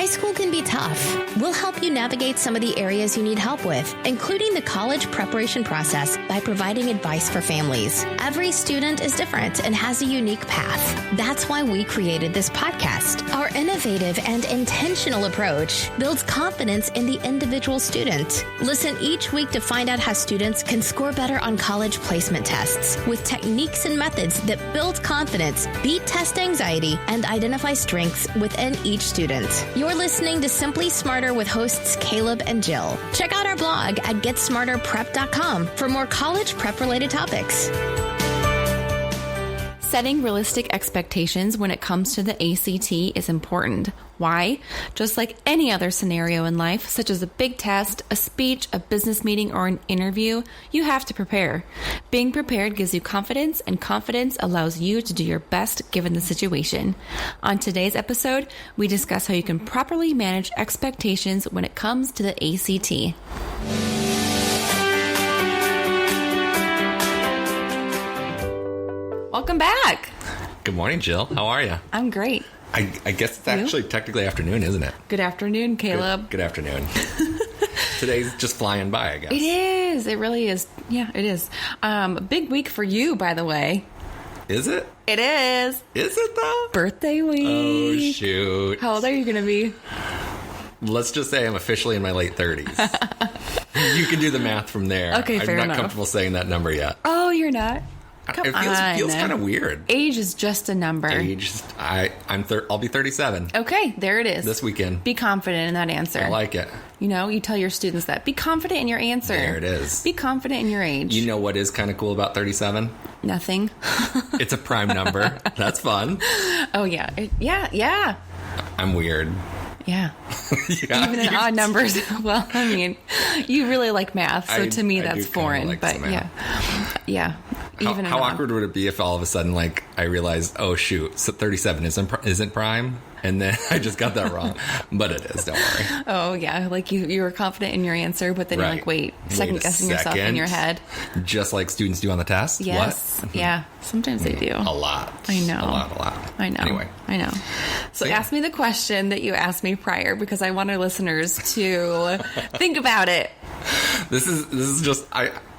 school can be tough. We'll help you navigate some of the areas you need help with, including the college preparation process, by providing advice for families. Every student is different and has a unique path. That's why we created this podcast. Our innovative and intentional approach builds confidence in the individual student. Listen each week to find out how students can score better on college placement tests with techniques and methods that build confidence, beat test anxiety, and identify strengths within each student. You're listening to Simply Smarter with hosts Caleb and Jill. Check out our blog at GetSmarterPrep.com for more college prep-related topics. Setting realistic expectations when it comes to the ACT is important. Why? Just like any other scenario in life, such as a big test, a speech, a business meeting, or an interview, you have to prepare. Being prepared gives you confidence, and confidence allows you to do your best given the situation. On today's episode, we discuss how you can properly manage expectations when it comes to the ACT. Welcome back. Good morning, Jill. How are you? I'm great. I guess it's actually technically afternoon, isn't it? Good afternoon, Caleb. Good afternoon. Today's just flying by, I guess. It is. It really is. Yeah, it is. Big week for you, by the way. Is it? It is. Is it, though? Birthday week. Oh, shoot. How old are you going to be? Let's just say I'm officially in my late 30s. You can do the math from there. Okay, fair enough. I'm not comfortable saying that number yet. Oh, you're not? It feels kind of weird. Age is just a number. I'll be 37. Okay, there it is. This weekend. Be confident in that answer. I like it. You know, you tell your students that. Be confident in your answer. There it is. Be confident in your age. You know what is kind of cool about 37? Nothing. It's a prime number. That's fun. Oh, yeah. Yeah. I'm weird. Yeah. Yeah. Even in odd numbers. Well, I mean, you really like math, so to me that's foreign. Like but yeah. How awkward would it be if all of a sudden, like, I realized, oh shoot, so 37 isn't prime, and then I just got that wrong, but it is. Don't worry. Oh yeah, like you were confident in your answer, but then you're like, wait, second guessing yourself in your head, just like students do on the test. Yes. What? Yeah. Sometimes they do. A lot. I know. A lot. I know. Anyway. I know. So ask me the question that you asked me prior, because I want our listeners to think about it. This is just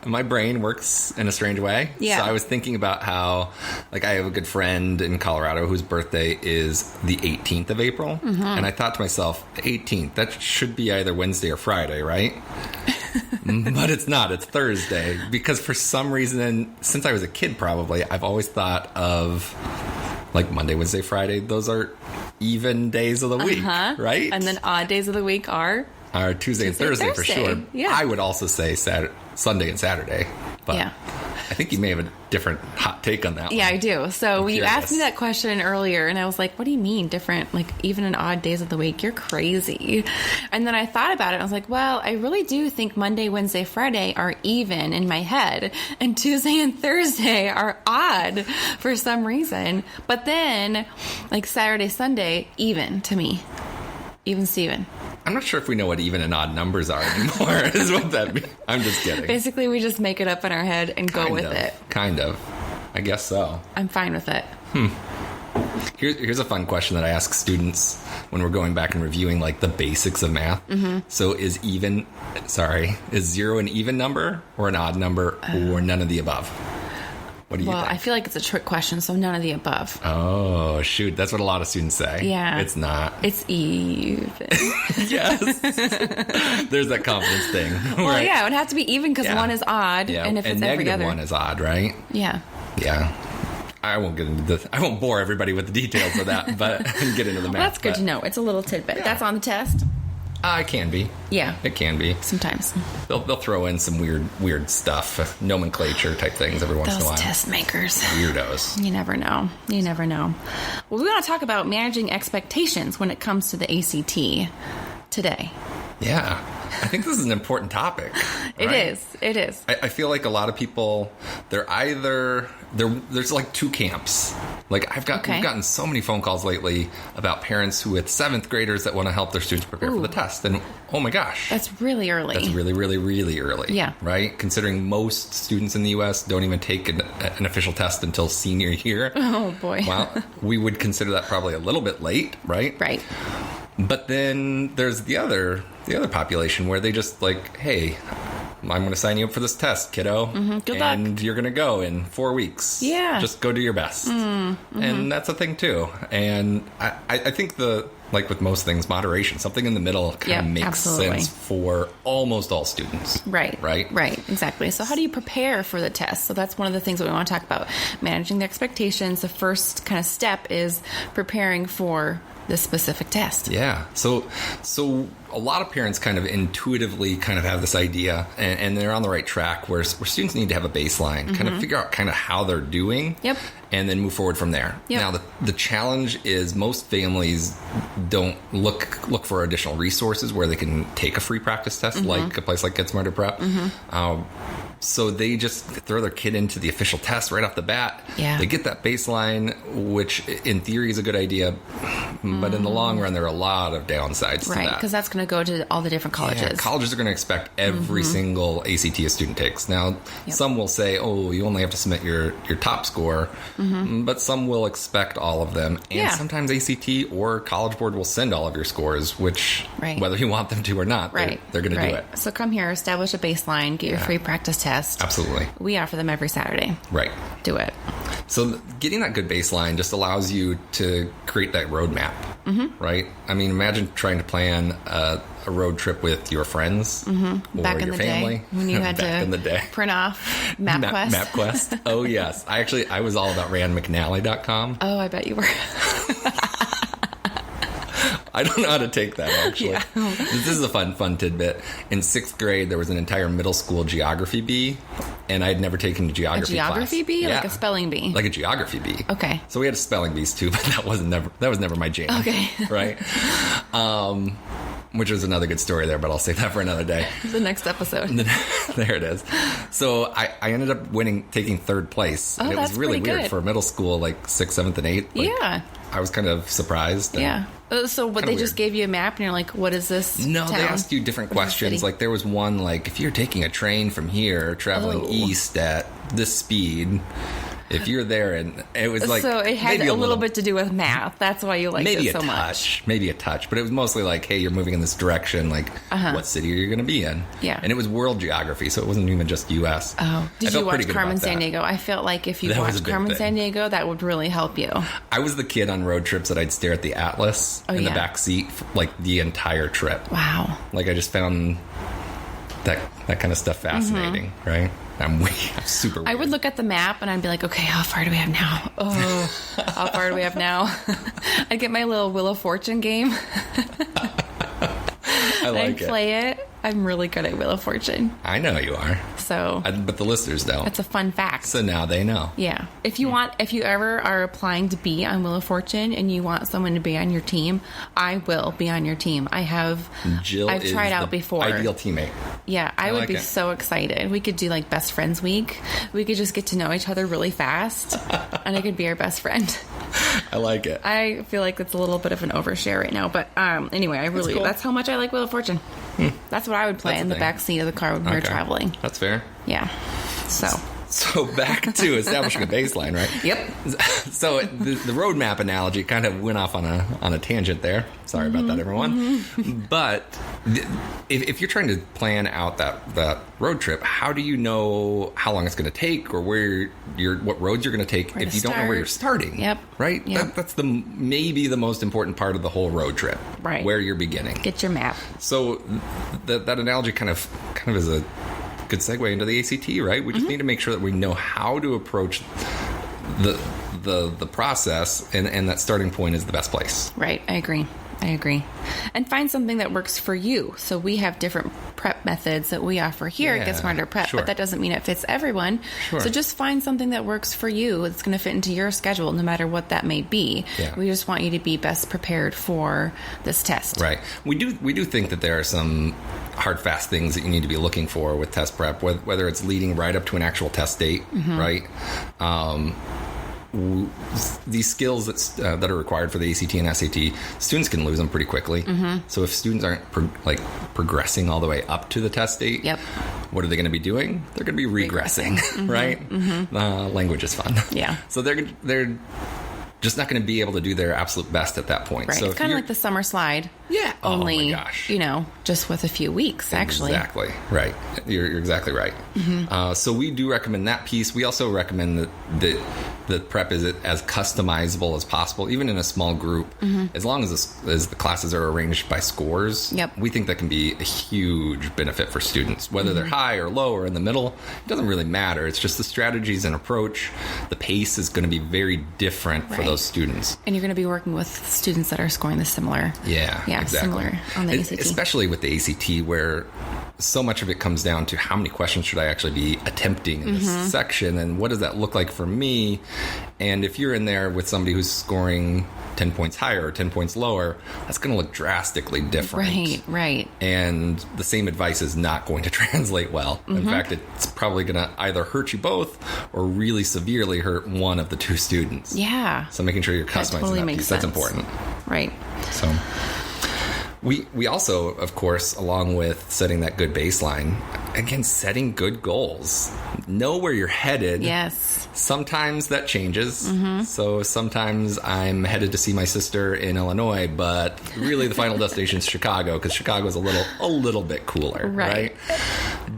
my brain works in a strange way. Yeah. So I was thinking about how, like, I have a good friend in Colorado whose birthday is the 18th of April. Mm-hmm. And I thought to myself, the 18th, that should be either Wednesday or Friday, right? But it's not. It's Thursday. Because for some reason, since I was a kid probably, I've always thought of, like, Monday, Wednesday, Friday. Those are even days of the week, right? And then odd days of the week are Tuesday and Thursday for sure. Yeah. I would also say Sunday and Saturday. But yeah. I think you may have a different hot take on that one. Yeah, I do. So you asked me that question earlier, and I was like, what do you mean different? Like, even in odd days of the week? You're crazy. And then I thought about it, and I was like, well, I really do think Monday, Wednesday, Friday are even in my head, and Tuesday and Thursday are odd for some reason. But then, like, Saturday, Sunday, even to me. Even Steven. I'm not sure if we know what even and odd numbers are anymore, is what that means. I'm just kidding. Basically, we just make it up in our head and go with it. Kind of. I guess so. I'm fine with it. Here's a fun question that I ask students when we're going back and reviewing, like, the basics of math. Mm-hmm. So is 0 an even number or an odd number or none of the above? What do you think? I feel like it's a trick question, so none of the above. Oh, shoot. That's what a lot of students say. Yeah. It's not. It's even. Yes. There's that confidence thing. Well, right? Yeah, it would have to be even because one is odd, and if it's every other. Negative one is odd, right? Yeah. Yeah. I won't get into this. I won't bore everybody with the details of that, but get into the math. Well, that's good to know. It's a little tidbit. Yeah. That's on the test? It can be. Yeah. It can be. Sometimes. They'll throw in some weird stuff, nomenclature type things every once in a while. Those test makers. Weirdos. You never know. Well, we want to talk about managing expectations when it comes to the ACT today. Yeah. I think this is an important topic. Right? It is. I feel like a lot of people, there's like two camps. Like we've gotten so many phone calls lately about parents with 7th graders that want to help their students prepare for the test. And oh my gosh. That's really early. That's really, really, really early. Yeah. Right? Considering most students in the U.S. don't even take an official test until senior year. Oh boy. Well, we would consider that probably a little bit late, right? Right. But then there's the other population where they just like, hey, I'm going to sign you up for this test, kiddo. Good luck. And you're going to go in 4 weeks. Yeah. Just go do your best. And that's a thing too. And I think like with most things, moderation, something in the middle kind of makes absolutely. sense for almost all students. Right. Exactly. So how do you prepare for the test? So that's one of the things that we want to talk about. Managing the expectations. The first kind of step is preparing for this specific test. Yeah. So a lot of parents kind of intuitively kind of have this idea, and they're on the right track where students need to have a baseline, kind of figure out kind of how they're doing. Yep. And then move forward from there. Yep. Now, the challenge is most families don't look for additional resources where they can take a free practice test, like a place like Get Smarter Prep. So they just throw their kid into the official test right off the bat. Yeah. They get that baseline, which in theory is a good idea, but in the long run, there are a lot of downsides to Right, that. because that's going to go to all the different colleges. Yeah, colleges are going to expect every single ACT a student takes. Now, some will say, oh, you only have to submit your top score, but some will expect all of them. And sometimes ACT or College Board will send all of your scores, which, whether you want them to or not, they're going to do it. So come here, establish a baseline, get your free practice test. Absolutely. We offer them every Saturday. Right. Do it. So getting that good baseline just allows you to create that roadmap, right? I mean, imagine trying to plan a road trip with your friends or Back in your the family. day when you had to print off MapQuest. MapQuest. Oh, yes. I was all about randmcnally.com. Oh, I bet you were. I don't know how to take that, actually. Yeah. This is a fun tidbit. In 6th grade, there was an entire middle school geography bee, and I'd never taken a geography class. A geography bee? Yeah. Like a spelling bee? Like a geography bee. Okay. So we had spelling bees, too, but that was never my jam. Okay. Right? Which was another good story there, but I'll save that for another day. The next episode. There it is. So I ended up taking 3rd place. Oh, and it was that's really pretty weird good. for middle school, like 6th, 7th, and 8th. Like, Yeah. I was kind of surprised. Yeah. So what, they just weird. gave you a map and you're like, what is this No, town? they asked you different What is this questions. city? Like there was one like, if you're taking a train from here, traveling east at this speed, if you're there, and it was like so it had maybe a little bit to do with math. That's why you liked maybe it so a touch, maybe a touch, but it was mostly like, hey, you're moving in this direction. Like, what city are you going to be in? Yeah. And it was world geography, so it wasn't even just U.S. Oh, did you watch Carmen San Sandiego? I felt like if you That was a watched big Carmen thing. Sandiego, that would really help you. I was the kid on road trips that I'd stare at the atlas in the back seat for, like the entire trip. Wow. Like I just found that kind of stuff fascinating, right? I'm super weird. I would look at the map and I'd be like, okay, how far do we have now? Oh, how far do we have now? I'd get my little Wheel of Fortune game. I like I'd play it. I'm really good at Wheel of Fortune. I know you are. So But the listeners don't. that's a fun fact. So now they know. Yeah. If you ever are applying to be on Wheel of Fortune and you want someone to be on your team, I will be on your team. I've tried out before. Ideal teammate. Yeah, I would like be it. so excited. We could do like best friends week. We could just get to know each other really fast and I could be our best friend. I like it. I feel like it's a little bit of an overshare right now, but anyway, cool. that's how much I like Wheel of Fortune. That's what I would play That's in the the thing. back seat of the car when we were traveling. That's fair. Yeah. So back to establishing a baseline, right? Yep. So the roadmap analogy kind of went off on a tangent there. Sorry about that, everyone. But if you're trying to plan out that road trip, how do you know how long it's going to take or what roads you're going to take if you don't know where you're starting? Yep. Right. Yep. That's maybe the most important part of the whole road trip. Right. Where you're beginning. Get your map. So that analogy kind of is a good segue into the ACT, right? We just need to make sure that we know how to approach the process, and that starting point is the best place. Right. I agree. And find something that works for you. So we have different prep methods that we offer here at Get Smarter Prep, sure. but that doesn't mean it fits everyone. Sure. So just find something that works for you. It's going to fit into your schedule, no matter what that may be. Yeah. We just want you to be best prepared for this test. Right. We do think that there are some hard, fast things that you need to be looking for with test prep, whether it's leading right up to an actual test date, right? These skills that are required for the ACT and SAT, students can lose them pretty quickly. So if students aren't progressing all the way up to the test date, what are they going to be doing? They're going to be regressing, right? Language is fun. Yeah. So they're just not going to be able to do their absolute best at that point. Right. So it's kind of like the summer slide. Yeah. Only, oh my gosh. Just with a few weeks, actually. Exactly. Right. You're exactly right. So we do recommend that piece. We also recommend that the prep is as customizable as possible, even in a small group. As long as the classes are arranged by scores, we think that can be a huge benefit for students. Whether they're high or low or in the middle, it doesn't really matter. It's just the strategies and approach. The pace is going to be very different for those students. And you're going to be working with students that are scoring the similar. Yeah, exactly. Similar on the ACT. Especially with the ACT, where so much of it comes down to how many questions should I actually be attempting in this section, and what does that look like for me? And if you're in there with somebody who's scoring 10 points higher or 10 points lower, that's going to look drastically different. Right. And the same advice is not going to translate well. In fact, it's probably going to either hurt you both or really severely hurt one of the two students. Yeah. So making sure you're customizing that piece, that's important. Right. So we also, of course, along with setting that good baseline, again, setting good goals. Know where you're headed. Yes. Sometimes that changes. So sometimes I'm headed to see my sister in Illinois, but really the final destination is Chicago, because Chicago is a little bit cooler, right?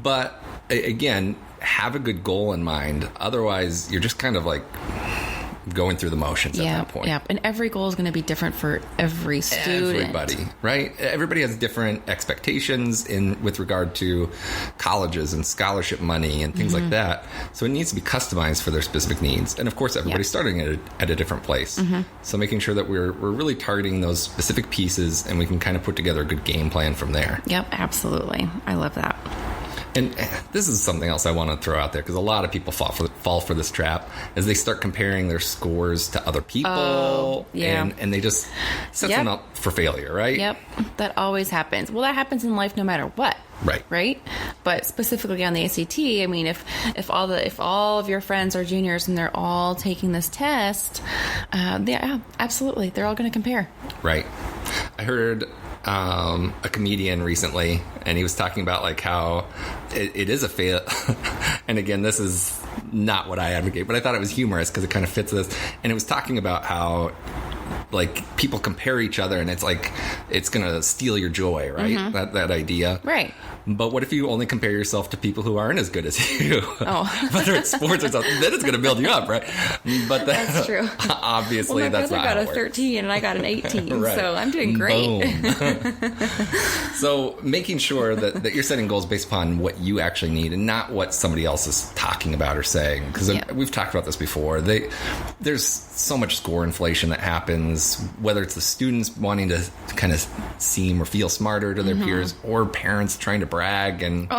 But again, have a good goal in mind. Otherwise, you're just kind of like going through the motions at that point. Yeah, and every goal is going to be different for every student. Everybody, right? Everybody has different expectations with regard to colleges and scholarship money and things like that. So it needs to be customized for their specific needs. And of course, everybody's starting at a different place. So making sure that we're really targeting those specific pieces, and we can kind of put together a good game plan from there. Yep, absolutely. I love that. And this is something else I want to throw out there, because a lot of people fall for this trap as they start comparing their scores to other people, and they just set them up for failure, right? Yep, that always happens. Well, that happens in life no matter what. Right? But specifically on the ACT, I mean, if all of your friends are juniors and they're all taking this test, absolutely, they're all going to compare. Right. I heard a comedian recently, and he was talking about like how it is a fail. And again, this is not what I advocate, but I thought it was humorous because it kind of fits this. And it was talking about how like people compare each other, and it's like it's gonna steal your joy, right? That idea, right? But what if you only compare yourself to people who aren't as good as you? Whether it's sports or something, then it's gonna build you up, right? But that's true. Obviously, that's not how it works. My brother got a 13 and I got an 18, right. So I'm doing great. So making sure that you're setting goals based upon what you actually need and not what somebody else is talking about or saying, because we've talked about this before. There's so much score inflation that happens, whether it's the students wanting to kind of seem or feel smarter to their peers, or parents trying to brag and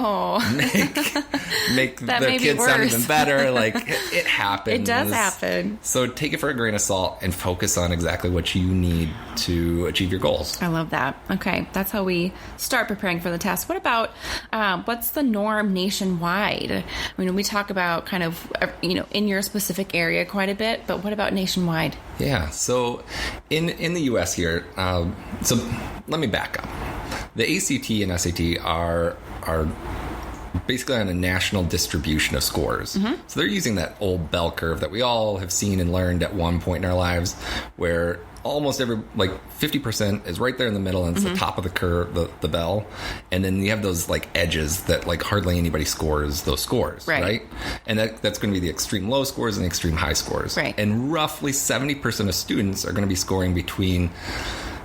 make their kids sound even better. Like it happens. It does happen. So take it for a grain of salt and focus on exactly what you need to achieve your goals. I love that. Okay, that's how we start preparing for the test. What about what's the norm nationwide? I mean, we talk about kind of in your specific area quite a bit, but what about nationwide? Yeah. So in the U.S. here, so let me back up. The ACT and SAT are basically on a national distribution of scores. So they're using that old bell curve that we all have seen and learned at one point in our lives, where almost 50% is right there in the middle, and it's the top of the curve, the bell. And then you have those like edges that like hardly anybody scores those scores, right? And that's going to be the extreme low scores and the extreme high scores. Right. And roughly 70% of students are going to be scoring between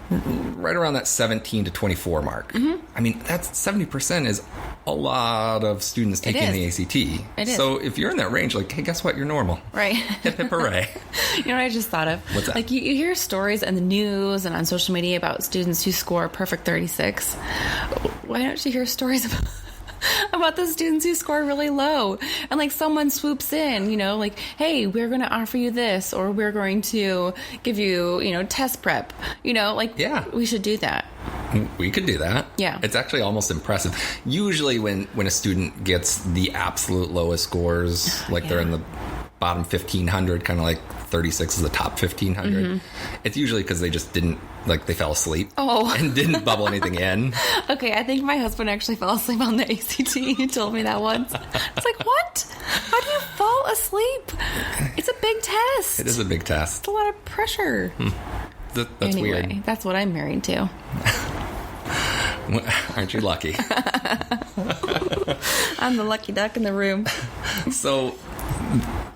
right around that 17 to 24 mark. I mean, that's 70% is a lot of students taking the ACT. It is. So if you're in that range, like, hey, guess what? You're normal. Right. Hip, hip, hooray. You know what I just thought of? What's that? Like, you hear stories in the news and on social media about students who score a perfect 36. Why don't you hear stories about the students who score really low, and like someone swoops in, like, hey, we're going to offer you this, or we're going to give you, test prep, we should do that. We could do that. Yeah. It's actually almost impressive. Usually when a student gets the absolute lowest scores, like they're in the bottom 1,500, kind of like 36 is the top 1,500. It's usually because they just didn't, like, they fell asleep and didn't bubble anything in. Okay, I think my husband actually fell asleep on the ACT. He told me that once. It's like, what? How do you fall asleep? It's a big test. It is a big test. It's a lot of pressure. That's anyway, weird. That's what I'm married to. Aren't you lucky? I'm the lucky duck in the room. So,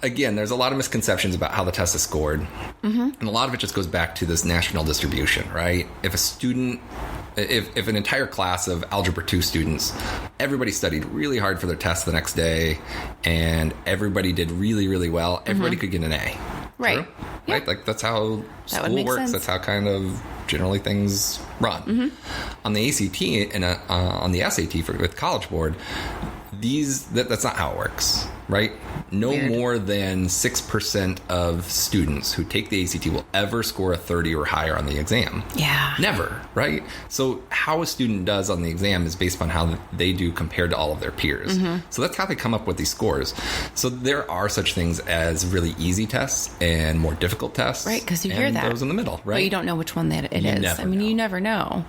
again, there's a lot of misconceptions about how the test is scored. And a lot of it just goes back to this national distribution, right? If a student, if an entire class of Algebra 2 students, everybody studied really hard for their test the next day, and everybody did really, really well, everybody could get an A. Right. True? Yep. Right? Like, that's how That would school make works. sense. That's how kind of generally things run. On the ACT and on the SAT with College Board, that's not how it works, right? No Weird. more than 6% of students who take the ACT will ever score a 30 or higher on the exam. Yeah. Never, right? So how a student does on the exam is based on how they do compared to all of their peers. So that's how they come up with these scores. So there are such things as really easy tests and more difficult tests. Right, because you and hear that. those in the middle, right? But you don't know which one that it is. never I mean, know. you never know.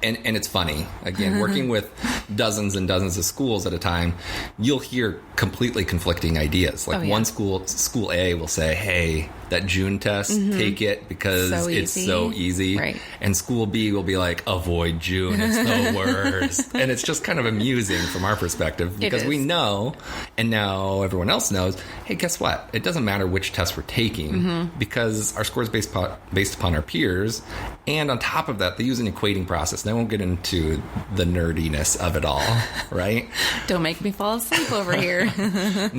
And it's funny, again, working with dozens and dozens of schools at a time, you'll hear completely conflicting ideas. Like one school A will say, hey, that June test, take it because it's so easy. Right. And school B will be like, avoid June, it's the worst. And it's just kind of amusing from our perspective because we know, and now everyone else knows, hey, guess what? It doesn't matter which test we're taking because our score is based upon our peers. And on top of that, they use an equating process. And I won't get into the nerdiness of it all, right? Don't make me fall asleep over here.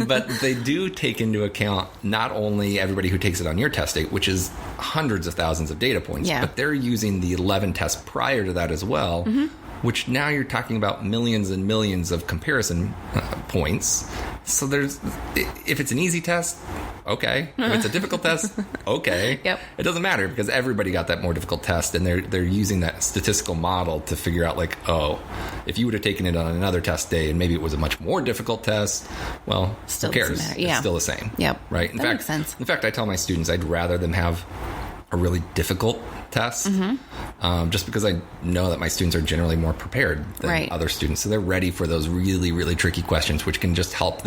But they do take into account not only everybody who takes it on your test date, which is hundreds of thousands of data points, but they're using the 11 tests prior to that as well, which now you're talking about millions and millions of comparison points. So if it's an easy test, okay. If it's a difficult test, okay. It doesn't matter because everybody got that more difficult test, and they're using that statistical model to figure out, like, oh, if you would have taken it on another test day and maybe it was a much more difficult test, well, Still who cares? doesn't matter. Yeah. It's still the same. Right? That makes sense. In fact, I tell my students I'd rather them have a really difficult test, just because I know that my students are generally more prepared than other students. So they're ready for those really, really tricky questions, which can just help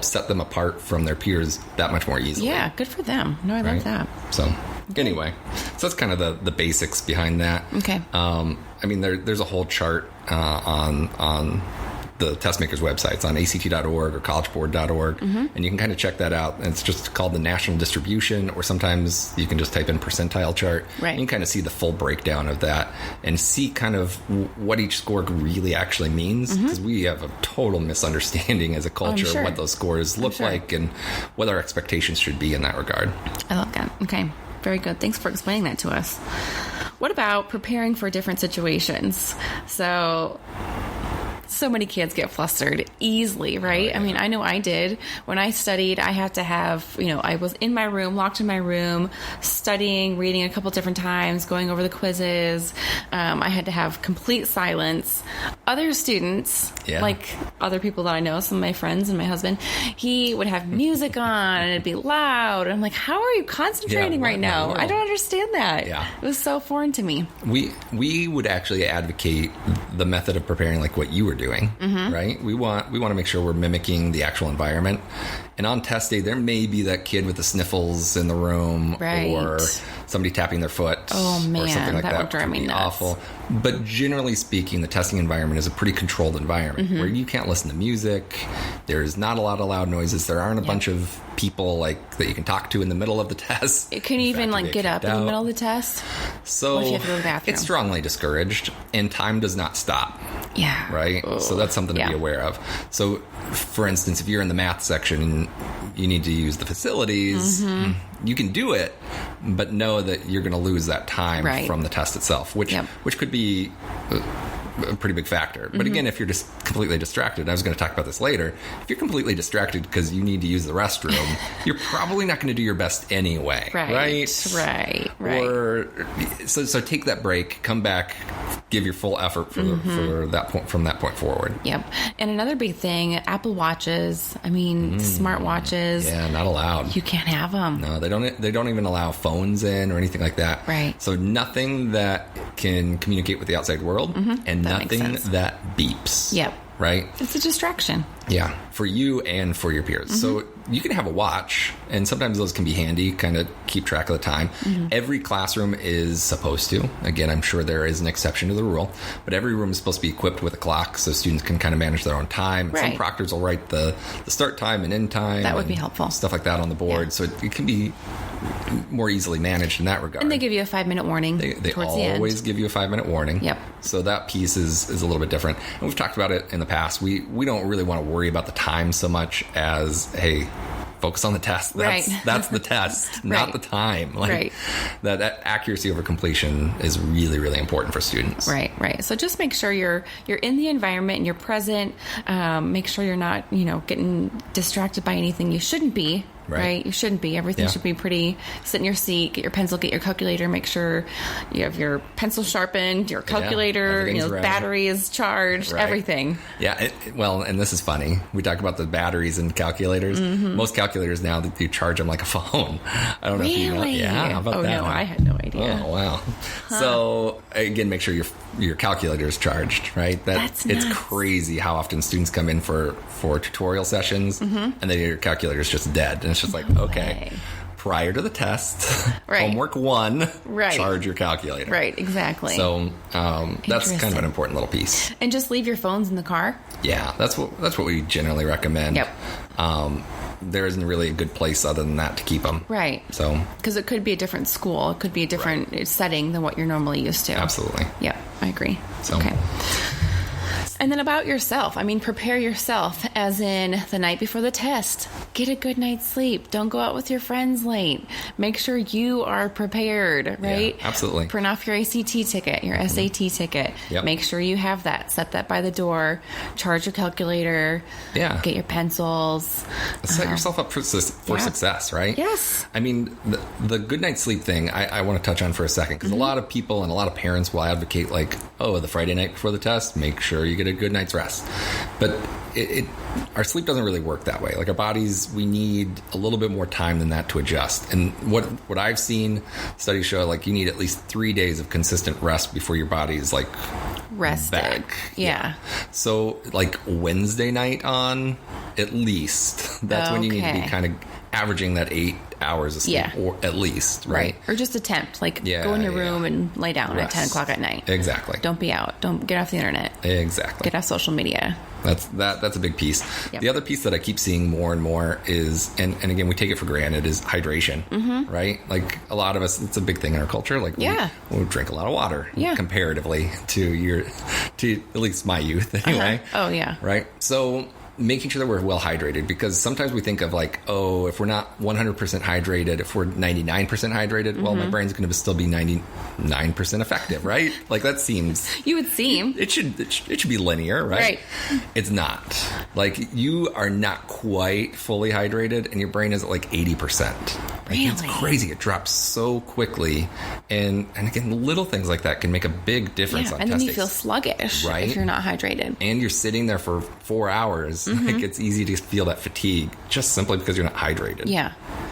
set them apart from their peers that much more easily. Yeah, good for them. No, I love that. So anyway, so that's kind of the basics behind that. Okay. I mean, there's a whole chart on the Testmakers websites on ACT.org or collegeboard.org, and you can kind of check that out. And it's just called the national distribution, or sometimes you can just type in percentile chart. Right. You can kind of see the full breakdown of that and see kind of what each score really actually means, because we have a total misunderstanding as a culture of what those scores look like and what our expectations should be in that regard. I love that. Okay. Very good. Thanks for explaining that to us. What about preparing for different situations? So many kids get flustered easily, right? I mean, I know I did. When I studied, I had to have, I was in my room, locked in my room, studying, reading a couple different times, going over the quizzes. I had to have complete silence. Other students, like other people that I know, some of my friends and my husband, he would have music on and it'd be loud. And I'm like, how are you concentrating right now? I don't understand that. Yeah. It was so foreign to me. We would actually advocate the method of preparing like what you were doing, right? We want to make sure we're mimicking the actual environment. And on test day, there may be that kid with the sniffles in the room, or somebody tapping their foot, or something like that. That would drive me nuts. Awful. But generally speaking, the testing environment is a pretty controlled environment where you can't listen to music. There's not a lot of loud noises. There aren't a bunch of people like that you can talk to in the middle of the test. Can you even get up in the middle of the test? So if you have to go to the bathroom? It's strongly discouraged, and time does not stop. Yeah. Right? So that's something to be aware of. So, for instance, if you're in the math section and you need to use the facilities, you can do it, but know that you're going to lose that time from the test itself, which could be a pretty big factor. But again, if you're just completely distracted, I was going to talk about this later, if you're completely distracted because you need to use the restroom, you're probably not going to do your best anyway. Right. Right. Or so take that break, come back, give your full effort for that point, from that point forward. Yep. And another big thing, Apple Watches. I mean, smartwatches. Yeah, not allowed. You can't have them. No, they don't even allow phones in or anything like that. Right. So nothing that can communicate with the outside world, and That makes nothing sense. that beeps. Yep. Right? It's a distraction. Yeah, for you and for your peers. So you can have a watch, and sometimes those can be handy, kind of keep track of the time. Every classroom is supposed to. Again, I'm sure there is an exception to the rule, but every room is supposed to be equipped with a clock so students can kind of manage their own time. And some Right. proctors will write the start time and end time. That would be and helpful. Stuff like that on the board. Yeah. So it can be more easily managed in that regard. And they give you a 5-minute warning They towards the end. always give you a 5-minute warning. Yep. So that piece is a little bit different. And we've talked about it in the past. We don't really want to worry about the time so much as, hey, focus on the test. Right. That's the test, not Right. the time. Like, Right. that accuracy over completion is really, really important for students. Right. So just make sure you're in the environment and you're present. Make sure you're not, getting distracted by anything you shouldn't be. Right. You shouldn't be. Everything Yeah. should be pretty. Sit in your seat, get your pencil, get your calculator, make sure you have your pencil sharpened, your calculator, everything's ready. battery is charged, Right. everything. Yeah. Well, and this is funny. We talk about the batteries and calculators. Most calculators now, you charge them like a phone. I don't know if you know. Really? Yeah. How about that? No, I had no idea. Oh, wow. So, again, make sure your calculator is charged, right? That's It's nuts. crazy how often students come in for tutorial sessions and then your calculator is just dead. And it's just like, okay, way. prior to the test, Right. homework 1, Right. charge your calculator. Right, exactly. So that's kind of Interesting. an important little piece. And just leave your phones in the car. Yeah, that's what we generally recommend. Yep. There isn't really a good place other than that to keep them. Right. So Because it could be a different school. It could be a different setting than what you're normally used to. absolutely. Yep, I agree. So- Okay. And then about yourself. I mean, prepare yourself, as in the night before the test. Get a good night's sleep. Don't go out with your friends late. Make sure you are prepared, right? Yeah, absolutely. Print off your ACT ticket, your SAT ticket. Yep. Make sure you have that. Set that by the door. Charge your calculator. Yeah. Get your pencils. Set yourself up for Yeah. success, right? Yes. I mean, the good night's sleep thing, I want to touch on for a second, because a lot of people and a lot of parents will advocate, like, oh, the Friday night before the test, make sure you get a good night's rest. But our sleep doesn't really work that way. Like, our bodies, we need a little bit more time than that to adjust. And what I've seen studies show, like, you need at least 3 days of consistent rest before your body's like Rested. back. Yeah. So, like, Wednesday night on, at least, that's when you need to be Okay. kind of averaging that 8 hours of sleep, Yeah. or at least, right? Or just attempt. Like, Yeah, go in your yeah. room and lay down at 10 Rest. o'clock at night. Exactly. Don't be out. Don't get off the internet. Exactly. Get off social media. That's a big piece. Yep. The other piece that I keep seeing more and more is, and again, we take it for granted, is hydration, right? Like, a lot of us, it's a big thing in our culture. Like, Yeah. we drink a lot of water, Yeah. comparatively to at least my youth, anyway. Oh, yeah. Right. So, making sure that we're well hydrated, because sometimes we think of, like, oh, if we're not 100% hydrated, if we're 99% hydrated, well, my brain's going to still be 99% effective, right? Like, that seems, You would seem. it should be linear, right? Right. It's not. Like, you are not quite fully hydrated, and your brain is at like 80%. Like, it's Really? crazy. It drops so quickly, and again, little things like that can make a big difference Yeah. on And then test you days. feel sluggish Right. if you're not hydrated. And you're sitting there for 4 hours. Like, it's easy to feel that fatigue just simply because you're not hydrated. Yeah.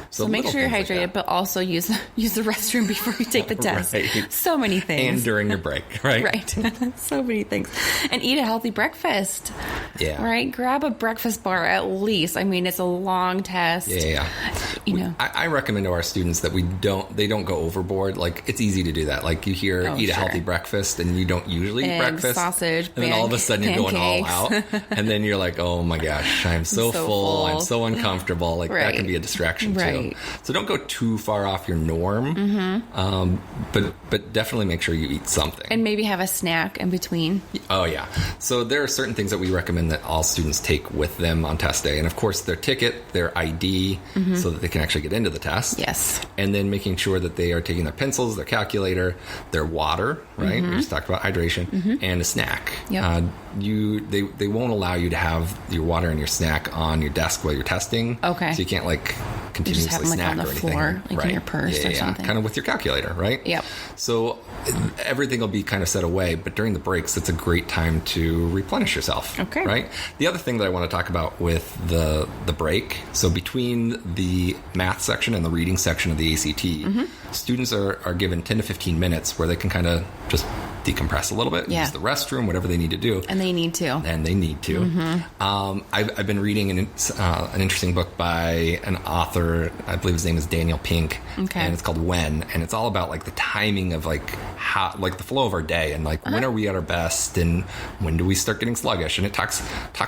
So make little sure you're things like hydrated, that. but also use the restroom before you take the test. Right. So many things. And during your break, right? Right. So many things. And eat a healthy breakfast. Yeah. Right? Grab a breakfast bar at least. I mean, it's a long test. Yeah. You know. I recommend to our students that they don't go overboard. Like, it's easy to do that. Like, you hear Oh, eat a sure. healthy breakfast, and you don't usually eat Eggs, breakfast. sausage, and then all of a sudden you're going all out, pancakes. and then you're like, oh my gosh, I'm so full. I'm so uncomfortable. Like, that Right. can be a distraction Right. too. So don't go too far off your norm. But definitely make sure you eat something. And maybe have a snack in between. Oh, yeah. So there are certain things that we recommend that all students take with them on test day. And, of course, their ticket, their ID, so that they can actually get into the test. Yes. And then making sure that they are taking their pencils, their calculator, their water, right? We just talked about hydration, and a snack. Yep. They won't allow you to have your water and your snack on your desk while you're testing. Okay. So you can't, like, continuously have them, like, snack on the or anything. floor, like in your purse or something. Kind of with your calculator, right? Yep. So everything will be kind of set away, but during the breaks, it's a great time to replenish yourself. Okay. Right? The other thing that I want to talk about with the break, so between the math section and the reading section of the ACT, students are given 10 to 15 minutes where they can kind of just decompress a little bit, use the restroom, whatever they need to do. And they need to. I've been reading an interesting book by an author, I believe his name is Daniel Pink, and it's called When, and it's all about like the timing of like how, like the flow of our day, and like when are we at our best, and when do we start getting sluggish, and it talks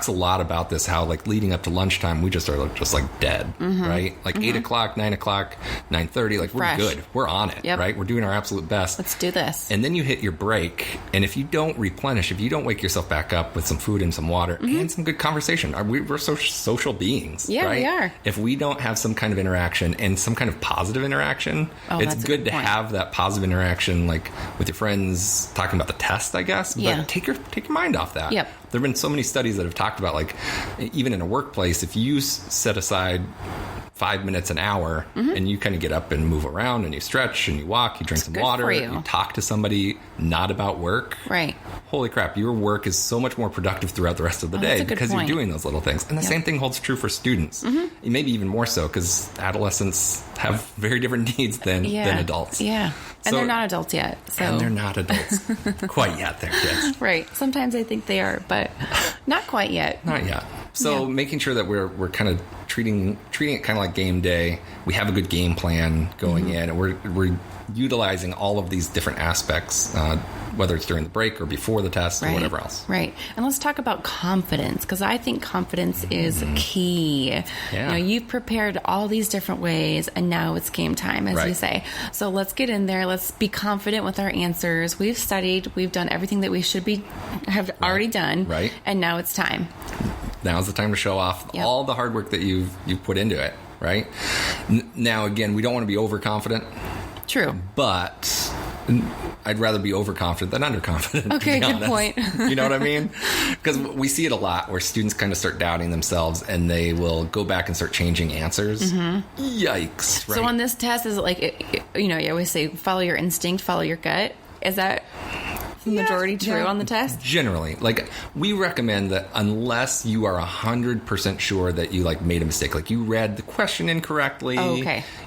a lot about this, how like leading up to lunchtime we just are just like dead, right? Like 8 o'clock, 9 o'clock, 9:30, like we're fresh. good, we're on it, right? We're doing our absolute best. Let's do this. And then you hit your break, and if you don't replenish, if you don't wake yourself back up with some food and some water and some good conversation, we're social beings, right? We are. If we don't have some kind of interaction and some kind of positive interaction, it's good to have that positive interaction, like with your friends talking about the test, I guess. But take your mind off that. Yep. There have been so many studies that have talked about, like, even in a workplace, if you set aside 5 minutes an hour and you kind of get up and move around and you stretch and you walk, you drink some water, you talk to somebody not about work. Right. Holy crap, your work is so much more productive throughout the rest of the day because you're doing those little things. And the same thing holds true for students. Maybe even more so, because adolescents have very different needs than adults. Yeah. And they're not adults yet. So. And they're not adults quite yet. They're kids. Right. Sometimes I think they are, but not quite yet. Not yet. So making sure that we're kind of treating it kind of like game day. We have a good game plan going in, and we're utilizing all of these different aspects, whether it's during the break or before the test or whatever else. Right. And let's talk about confidence, because I think confidence is key. Yeah. You know, you've prepared all these different ways, and now it's game time, as you say. So let's get in there. Let's be confident with our answers. We've studied. We've done everything that we should have already done. Right. And now it's time. Now's the time to show off all the hard work that you've put into it, right? Now, again, we don't want to be overconfident. True. But I'd rather be overconfident than underconfident. Okay, good point. You know what I mean? Because we see it a lot where students kind of start doubting themselves and they will go back and start changing answers. Yikes. Right? So on this test, is it like, you always say, follow your instinct, follow your gut. Is that majority true on the test? Generally. Like, we recommend that unless you are 100% sure that you, like, made a mistake, like you read the question incorrectly,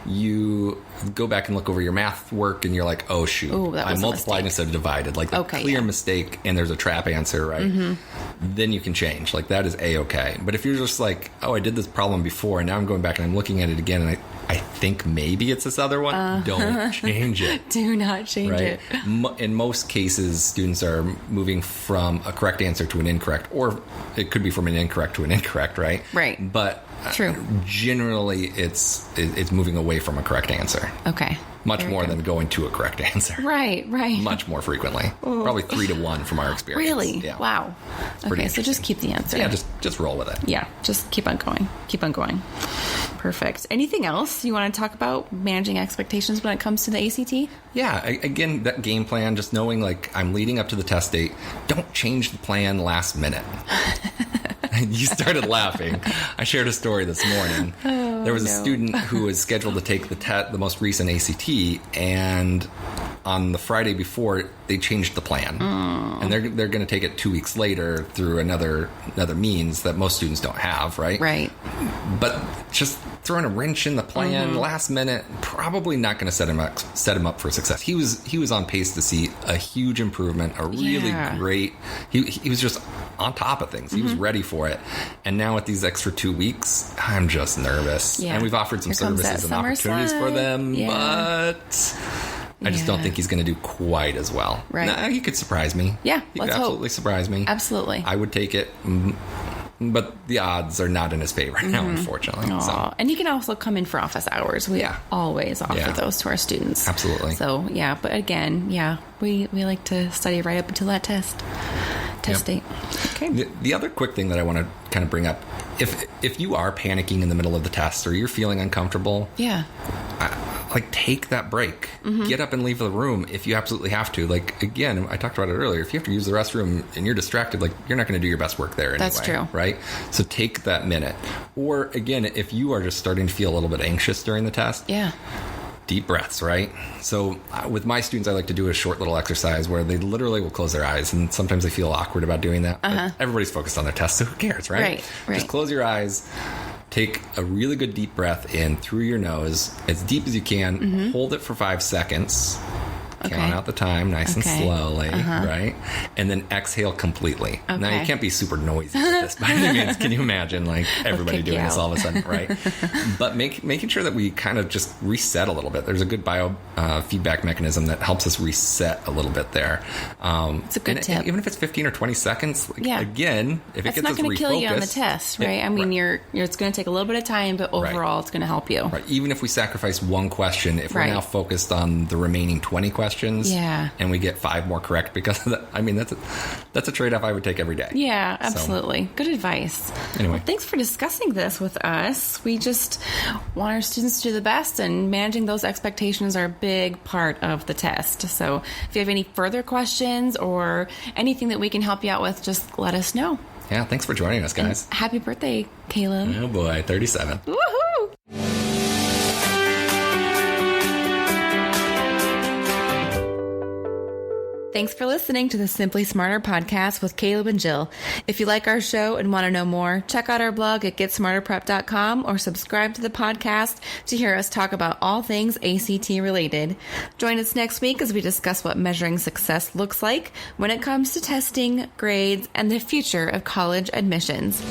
you go back and look over your math work and you're like, oh, shoot, I multiplied instead of divided. Like, the clear mistake and there's a trap answer, right? Then you can change. Like, that is A-okay. But if you're just like, oh, I did this problem before and now I'm going back and I'm looking at it again and I think maybe it's this other one, don't change it. Do not change it. In most cases, students are moving from a correct answer to an incorrect, or it could be from an incorrect to an incorrect, right? Right. But generally, it's moving away from a correct answer. Okay. Much more than going to a correct answer. Right. Much more frequently. Probably 3 to 1 from our experience. Really? Yeah. Wow. Okay, so just keep the answer. Yeah, just roll with it. Yeah, just keep on going. Keep on going. Perfect. Anything else you want to talk about managing expectations when it comes to the ACT? Yeah, again, that game plan, just knowing, like, I'm leading up to the test date. Don't change the plan last minute. You started laughing. I shared a story this morning. There was a student who was scheduled to take the most recent ACT, and on the Friday before, they changed the plan. And they're going to take it 2 weeks later through another means that most students don't have, right? Right. But just throwing a wrench in the plan last minute, probably not going to set him up for success. He was on pace to see a huge improvement, a really great. He was just on top of things. He was ready for it. And now with these extra 2 weeks, I'm just nervous. Yeah. And we've offered some services and opportunities for them, but I just don't think he's going to do quite as well. Right. Nah, he could surprise me. Yeah, he could absolutely surprise me. Absolutely. I would take it. But the odds are not in his favor now, unfortunately. So. And you can also come in for office hours. We always offer those to our students. Absolutely. So, but again, we like to study right up until that test date. Okay. The other quick thing that I want to kind of bring up, if you are panicking in the middle of the test or you're feeling uncomfortable, like, take that break. Get up and leave the room if you absolutely have to. Like, again, I talked about it earlier. If you have to use the restroom and you're distracted, like, you're not going to do your best work there anyway. That's true. Right? So take that minute. Or, again, if you are just starting to feel a little bit anxious during the test, Yeah. deep breaths, right? So with my students, I like to do a short little exercise where they literally will close their eyes, and sometimes they feel awkward about doing that. But everybody's focused on their test, so who cares, right? Right. Just close your eyes, take a really good deep breath in through your nose, as deep as you can, hold it for 5 seconds. Count out the time nice and slowly, right? And then exhale completely. Okay. Now, you can't be super noisy with this by any means. Can you imagine, like, everybody doing this all of a sudden, right? But making sure that we kind of just reset a little bit. There's a good feedback mechanism that helps us reset a little bit there. It's a good tip. Even if it's 15 or 20 seconds, like, again, if it It's gets not us going to kill you on the refocused, test, right? I mean, it's going to take a little bit of time, but overall, it's going to help you. Right. Even if we sacrifice one question, if we're now focused on the remaining 20 questions, and we get 5 more correct because of that, I mean, that's a trade-off I would take every day. Yeah, absolutely. So, good advice. Anyway. Well, thanks for discussing this with us. We just want our students to do the best, and managing those expectations are a big part of the test. So if you have any further questions or anything that we can help you out with, just let us know. Yeah, thanks for joining us, guys. And happy birthday, Caleb. Oh boy, 37. Woohoo! Thanks for listening to the Simply Smarter podcast with Caleb and Jill. If you like our show and want to know more, check out our blog at GetSmarterPrep.com or subscribe to the podcast to hear us talk about all things ACT related. Join us next week as we discuss what measuring success looks like when it comes to testing, grades, and the future of college admissions.